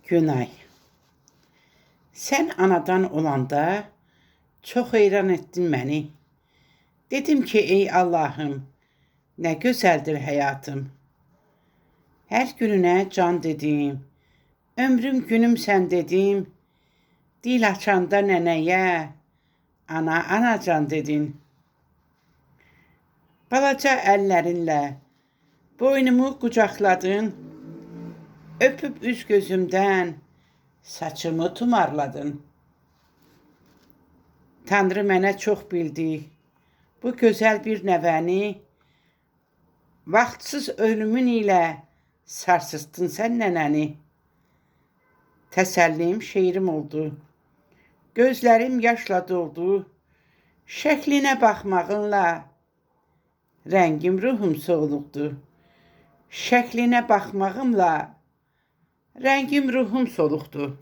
Günay. Sen anadan olanda çok heyran ettin beni. Dedim ki ey Allah'ım, ne güzeldir hayatım. Her gününe can dedim, ömrüm günüm sen dedim. Dil açanda neneye, ana anacan dedin. Balaca ellerinle boynumu kucakladın. Öpüp üz gözümden saçımı tumarladın. Tanrı mənə çox bildi. Bu gözəl bir nəvəni vaxtsız ölümün ilə sarsıtdın sən nənəni. Təsəllim şeirim oldu. Gözlərim yaşla doldu. Şəklinə baxmağınla rəngim ruhum soğuluqdu. Şəklinə baxmağımla rəngim ruhum soluqdu.